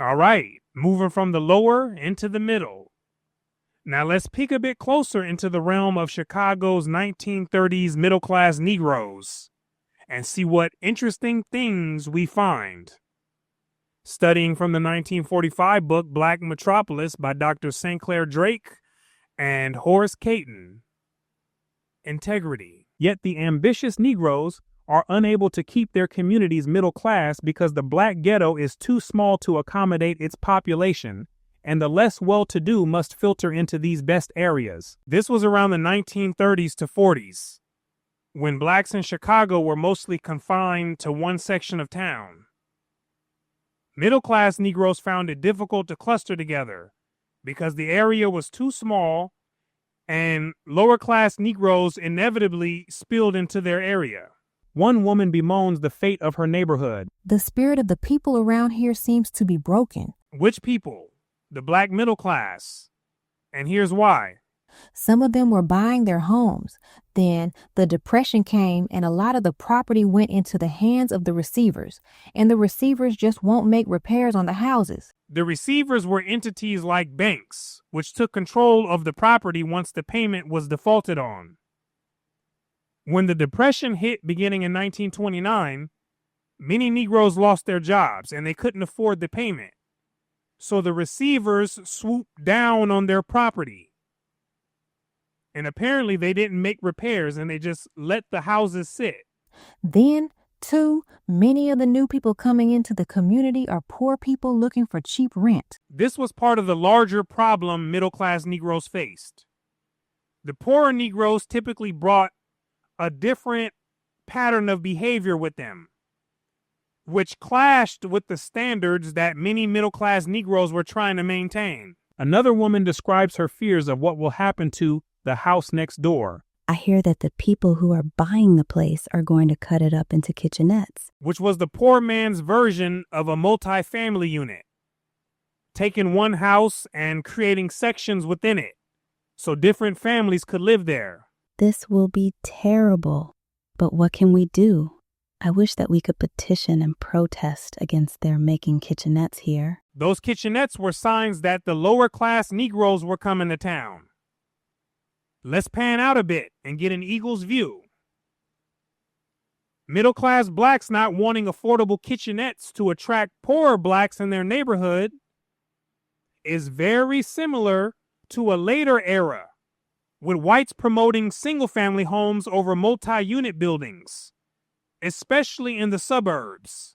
All right, moving from the lower into the middle. Now let's peek a bit closer into the realm of Chicago's 1930s middle-class Negroes and see what interesting things we find. Studying from the 1945 book Black Metropolis by Dr. St. Clair Drake and Horace Caton. Integrity. Yet the ambitious Negroes are unable to keep their communities middle class because the black ghetto is too small to accommodate its population, and the less well-to-do must filter into these best areas. This was around the 1930s to 40s, when blacks in Chicago were mostly confined to one section of town. Middle-class Negroes found it difficult to cluster together because the area was too small, and lower-class Negroes inevitably spilled into their area. One woman bemoans the fate of her neighborhood. The spirit of the people around here seems to be broken. Which people? The black middle class. And here's why. Some of them were buying their homes. Then the Depression came and a lot of the property went into the hands of the receivers, and the receivers just won't make repairs on the houses. The receivers were entities like banks, which took control of the property once the payment was defaulted on. When the Depression hit beginning in 1929, many Negroes lost their jobs and they couldn't afford the payment. So the receivers swooped down on their property. And apparently they didn't make repairs and they just let the houses sit. Then, too, many of the new people coming into the community are poor people looking for cheap rent. This was part of the larger problem middle-class Negroes faced. The poorer Negroes typically brought a different pattern of behavior with them, which clashed with the standards that many middle-class Negroes were trying to maintain. Another woman describes her fears of what will happen to the house next door. I hear that the people who are buying the place are going to cut it up into kitchenettes. Which was the poor man's version of a multi-family unit, taking one house and creating sections within it so different families could live there. This will be terrible, but what can we do? I wish that we could petition and protest against their making kitchenettes here. Those kitchenettes were signs that the lower class Negroes were coming to town. Let's pan out a bit and get an eagle's view. Middle class blacks not wanting affordable kitchenettes to attract poorer blacks in their neighborhood is very similar to a later era, with whites promoting single-family homes over multi-unit buildings, especially in the suburbs.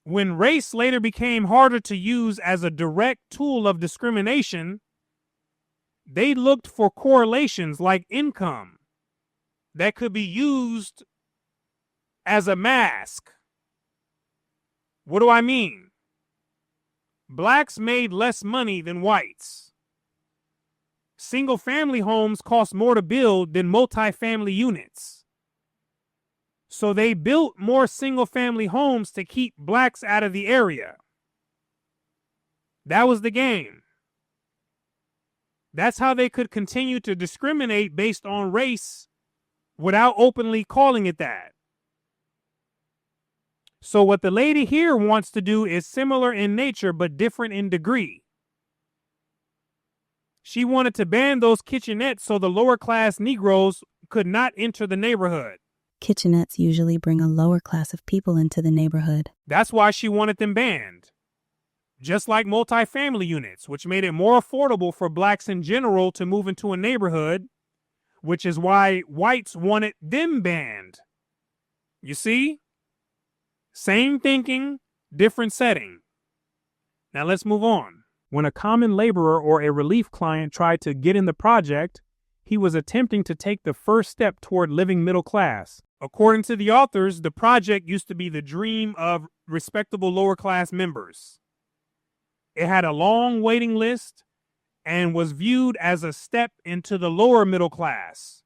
When race later became harder to use as a direct tool of discrimination, they looked for correlations like income that could be used as a mask. What do I mean? Blacks made less money than whites. Single-family homes cost more to build than multi-family units. So they built more single-family homes to keep blacks out of the area. That was the game. That's how they could continue to discriminate based on race without openly calling it that. So what the lady here wants to do is similar in nature but different in degree. She wanted to ban those kitchenettes so the lower class Negroes could not enter the neighborhood. Kitchenettes usually bring a lower class of people into the neighborhood. That's why she wanted them banned. Just like multifamily units, which made it more affordable for blacks in general to move into a neighborhood, which is why whites wanted them banned. You see? Same thinking, different setting. Now let's move on. When a common laborer or a relief client tried to get in the project, he was attempting to take the first step toward living middle class. According to the authors, the project used to be the dream of respectable lower class members. It had a long waiting list and was viewed as a step into the lower middle class.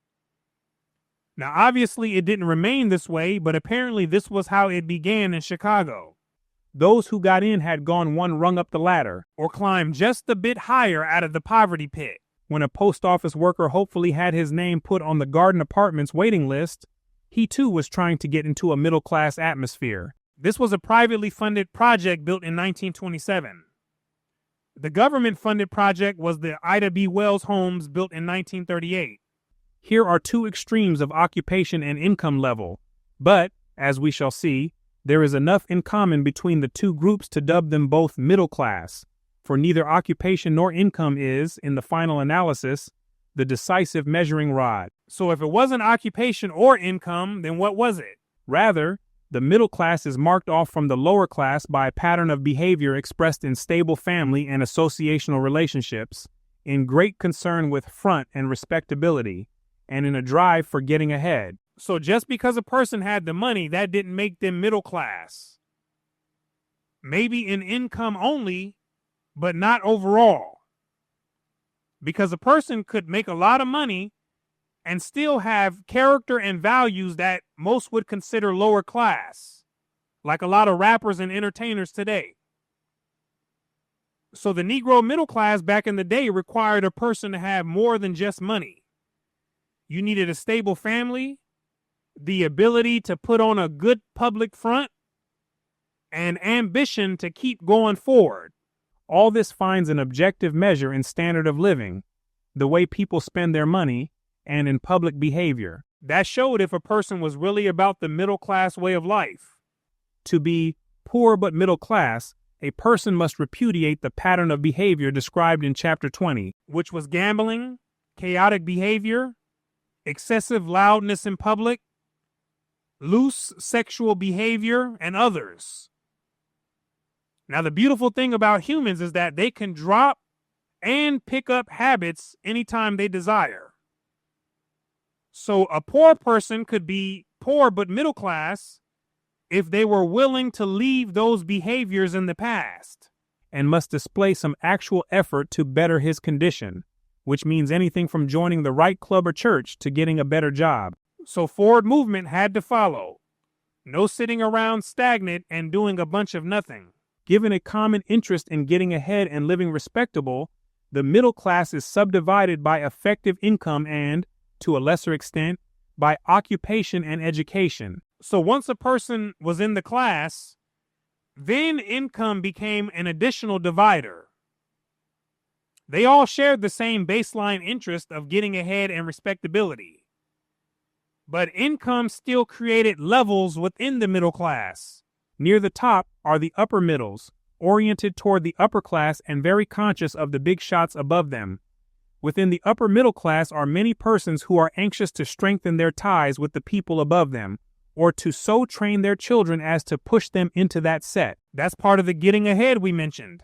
Now, obviously, it didn't remain this way, but apparently this was how it began in Chicago. Those who got in had gone one rung up the ladder or climbed just a bit higher out of the poverty pit. When a post office worker hopefully had his name put on the Garden Apartments waiting list, he too was trying to get into a middle class atmosphere. This was a privately funded project built in 1927. The government-funded project was the Ida B. Wells homes built in 1938. Here are two extremes of occupation and income level, but, as we shall see, there is enough in common between the two groups to dub them both middle class, for neither occupation nor income is, in the final analysis, the decisive measuring rod. So if it wasn't occupation or income, then what was it? Rather, the middle class is marked off from the lower class by a pattern of behavior expressed in stable family and associational relationships, in great concern with front and respectability, and in a drive for getting ahead. So just because a person had the money, that didn't make them middle class. Maybe in income only, but not overall. Because a person could make a lot of money and still have character and values that most would consider lower class, like a lot of rappers and entertainers today. So the Negro middle class back in the day required a person to have more than just money. You needed a stable family, the ability to put on a good public front, and ambition to keep going forward. All this finds an objective measure in standard of living, the way people spend their money, and in public behavior. That showed if a person was really about the middle class way of life. To be poor but middle class, a person must repudiate the pattern of behavior described in Chapter 20, which was gambling, chaotic behavior, excessive loudness in public, loose sexual behavior, and others. Now, the beautiful thing about humans is that they can drop and pick up habits anytime they desire. So a poor person could be poor but middle class if they were willing to leave those behaviors in the past and must display some actual effort to better his condition, which means anything from joining the right club or church to getting a better job. So forward movement had to follow. No sitting around stagnant and doing a bunch of nothing. Given a common interest in getting ahead and living respectable, the middle class is subdivided by effective income and, to a lesser extent, by occupation and education. So once a person was in the class, then income became an additional divider. They all shared the same baseline interest of getting ahead and respectability. But income still created levels within the middle class. Near the top are the upper middles, oriented toward the upper class and very conscious of the big shots above them. Within the upper middle class are many persons who are anxious to strengthen their ties with the people above them, or to so train their children as to push them into that set. That's part of the getting ahead we mentioned.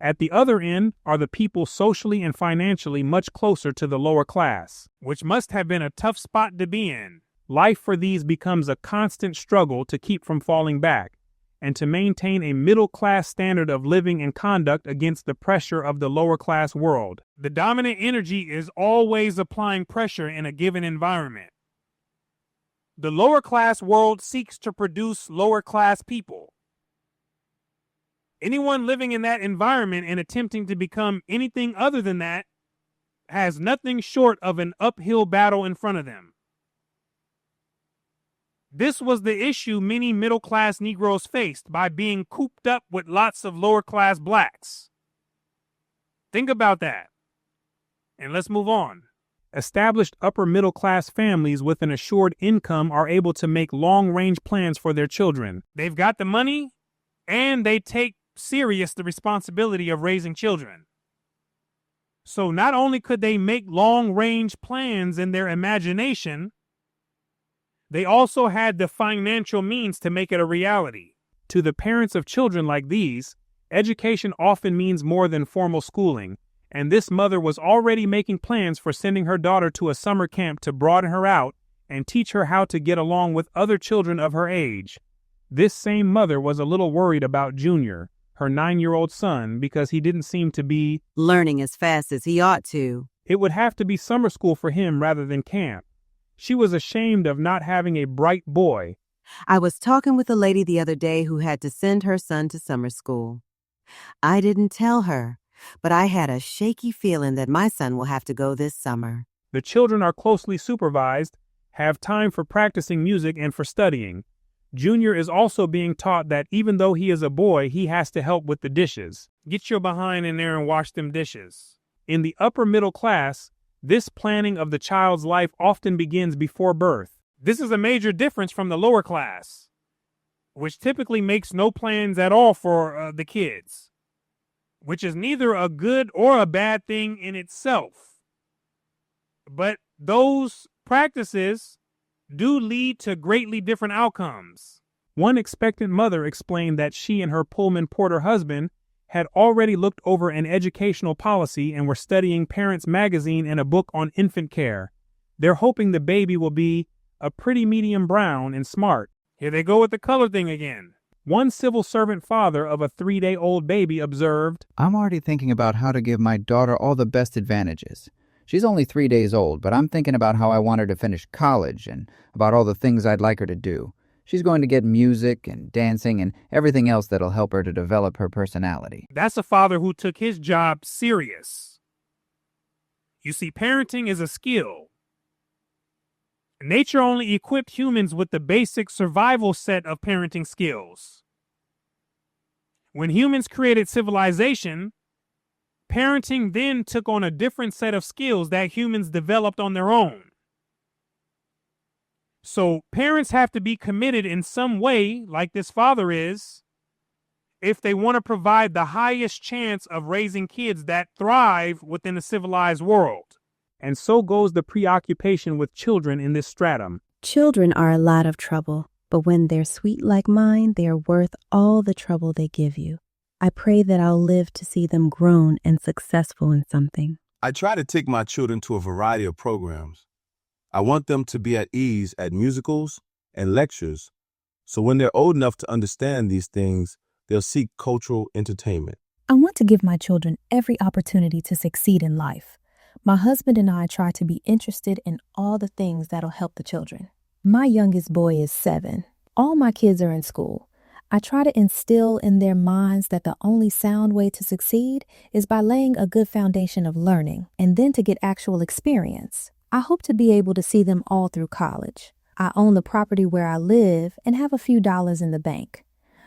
At the other end are the people socially and financially much closer to the lower class, which must have been a tough spot to be in. Life for these becomes a constant struggle to keep from falling back, and to maintain a middle-class standard of living and conduct against the pressure of the lower-class world. The dominant energy is always applying pressure in a given environment. The lower-class world seeks to produce lower-class people. Anyone living in that environment and attempting to become anything other than that has nothing short of an uphill battle in front of them. This was the issue many middle-class Negroes faced by being cooped up with lots of lower-class blacks. Think about that. And let's move on. Established upper-middle-class families with an assured income are able to make long-range plans for their children. They've got the money, and they take serious the responsibility of raising children. So not only could they make long-range plans in their imagination, they also had the financial means to make it a reality. To the parents of children like these, education often means more than formal schooling, and this mother was already making plans for sending her daughter to a summer camp to broaden her out and teach her how to get along with other children of her age. This same mother was a little worried about Junior, her 9-year-old son, because he didn't seem to be learning as fast as he ought to. It would have to be summer school for him rather than camp. She was ashamed of not having a bright boy. I was talking with a lady the other day who had to send her son to summer school. I didn't tell her, but I had a shaky feeling that my son will have to go this summer. The children are closely supervised, have time for practicing music and for studying. Junior is also being taught that even though he is a boy, he has to help with the dishes. Get your behind in there and wash them dishes. In the upper middle class, this planning of the child's life often begins before birth. This is a major difference from the lower class, which typically makes no plans at all for the kids, which is neither a good or a bad thing in itself. But those practices do lead to greatly different outcomes. One expectant mother explained that she and her Pullman Porter husband had already looked over an educational policy and were studying Parents Magazine and a book on infant care. They're hoping the baby will be a pretty medium brown and smart. Here they go with the color thing again. One civil servant father of a 3-day-old baby observed, I'm already thinking about how to give my daughter all the best advantages. She's only 3 days old, but I'm thinking about how I want her to finish college and about all the things I'd like her to do. She's going to get music and dancing and everything else that'll help her to develop her personality. That's a father who took his job serious. You see, parenting is a skill. Nature only equipped humans with the basic survival set of parenting skills. When humans created civilization, parenting then took on a different set of skills that humans developed on their own. So parents have to be committed in some way, like this father is, if they want to provide the highest chance of raising kids that thrive within a civilized world. And so goes the preoccupation with children in this stratum. Children are a lot of trouble, but when they're sweet like mine, they are worth all the trouble they give you. I pray that I'll live to see them grown and successful in something. I try to take my children to a variety of programs. I want them to be at ease at musicals and lectures, so when they're old enough to understand these things, they'll seek cultural entertainment. I want to give my children every opportunity to succeed in life. My husband and I try to be interested in all the things that'll help the children. My youngest boy is 7. All my kids are in school. I try to instill in their minds that the only sound way to succeed is by laying a good foundation of learning and then to get actual experience. I hope to be able to see them all through college. I own the property where I live and have a few dollars in the bank.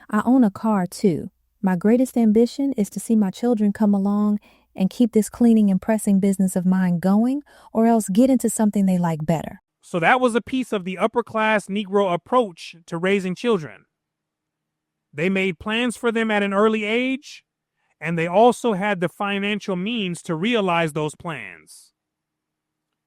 I own a car too. My greatest ambition is to see my children come along and keep this cleaning and pressing business of mine going, or else get into something they like better. So that was a piece of the upper class Negro approach to raising children. They made plans for them at an early age, and they also had the financial means to realize those plans.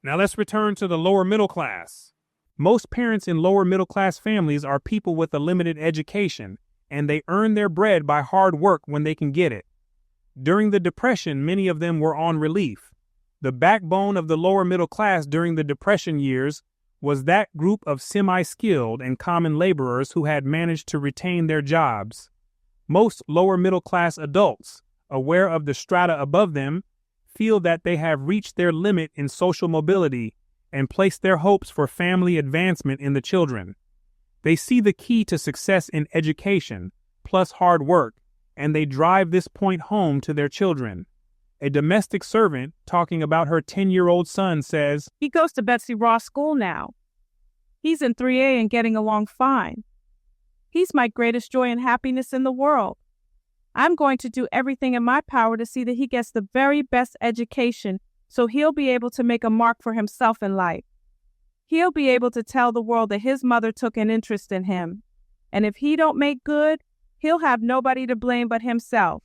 Now let's return to the lower middle class. Most parents in lower middle class families are people with a limited education, and they earn their bread by hard work when they can get it. During the Depression, many of them were on relief. The backbone of the lower middle class during the Depression years was that group of semi-skilled and common laborers who had managed to retain their jobs. Most lower middle class adults, aware of the strata above them, feel that they have reached their limit in social mobility and place their hopes for family advancement in the children. They see the key to success in education, plus hard work, and they drive this point home to their children. A domestic servant, talking about her 10-year-old son, says, "He goes to Betsy Ross School now. He's in 3A and getting along fine. He's my greatest joy and happiness in the world. I'm going to do everything in my power to see that he gets the very best education so he'll be able to make a mark for himself in life. He'll be able to tell the world that his mother took an interest in him. And if he don't make good, he'll have nobody to blame but himself.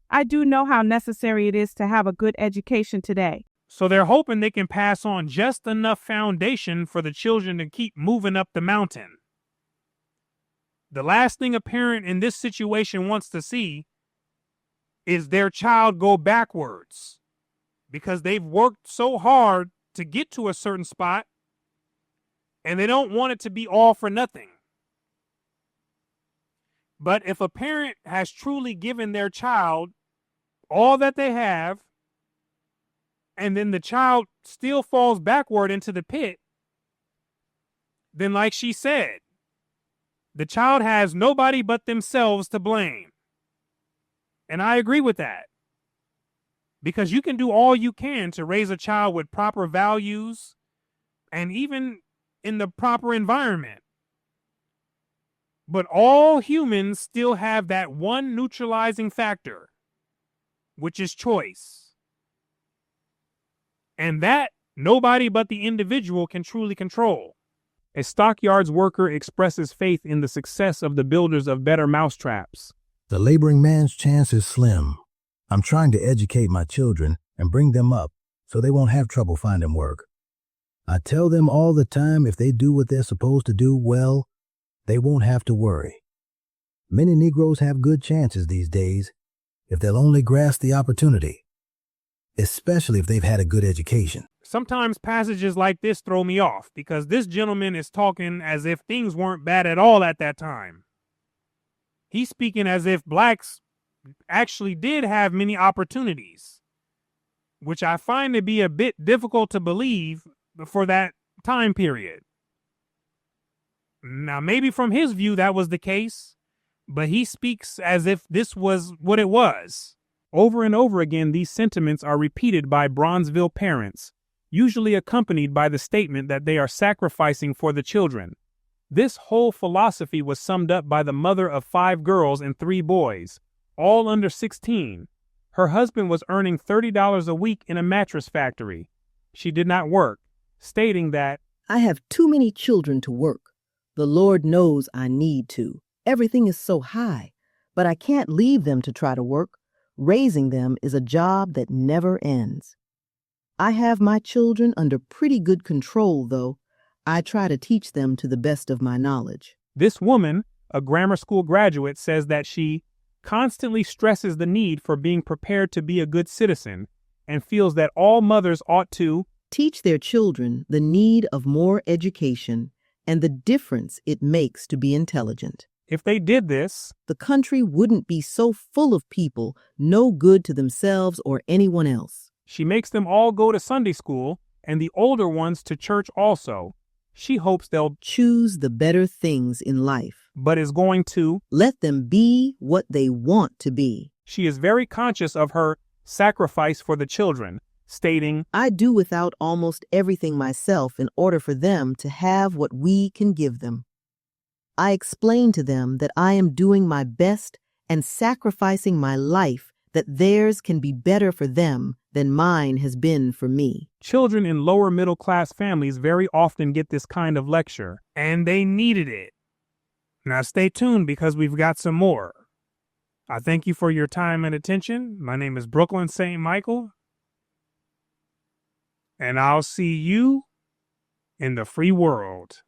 I do know how necessary it is to have a good education today." So they're hoping they can pass on just enough foundation for the children to keep moving up the mountain. The last thing a parent in this situation wants to see is their child go backwards, because they've worked so hard to get to a certain spot and they don't want it to be all for nothing. But if a parent has truly given their child all that they have, and then the child still falls backward into the pit, then like she said, the child has nobody but themselves to blame. And I agree with that. Because you can do all you can to raise a child with proper values and even in the proper environment. But all humans still have that one neutralizing factor, which is choice. And that nobody but the individual can truly control. A stockyards worker expresses faith in the success of the builders of better mousetraps. The laboring man's chance is slim. I'm trying to educate my children and bring them up so they won't have trouble finding work. I tell them all the time if they do what they're supposed to do well, they won't have to worry. Many Negroes have good chances these days if they'll only grasp the opportunity, especially if they've had a good education. Sometimes passages like this throw me off because this gentleman is talking as if things weren't bad at all at that time. He's speaking as if blacks actually did have many opportunities, which I find to be a bit difficult to believe for that time period. Now, maybe from his view that was the case, but he speaks as if this was what it was. Over and over again, these sentiments are repeated by Bronzeville parents, usually accompanied by the statement that they are sacrificing for the children. This whole philosophy was summed up by the mother of 5 girls and 3 boys, all under 16. Her husband was earning $30 a week in a mattress factory. She did not work, stating that, I have too many children to work. The Lord knows I need to. Everything is so high, but I can't leave them to try to work. Raising them is a job that never ends. I have my children under pretty good control, though. I try to teach them to the best of my knowledge. This woman, a grammar school graduate, says that she constantly stresses the need for being prepared to be a good citizen and feels that all mothers ought to teach their children the need of more education and the difference it makes to be intelligent. If they did this, the country wouldn't be so full of people no good to themselves or anyone else. She makes them all go to Sunday school and the older ones to church also. She hopes they'll choose the better things in life, but is going to let them be what they want to be. She is very conscious of her sacrifice for the children, stating, I do without almost everything myself in order for them to have what we can give them. I explain to them that I am doing my best and sacrificing my life that theirs can be better for them than mine has been for me. Children in lower middle class families very often get this kind of lecture, and they needed it. Now stay tuned because we've got some more. I thank you for your time and attention. My name is Brooklyn St. Michael, and I'll see you in the free world.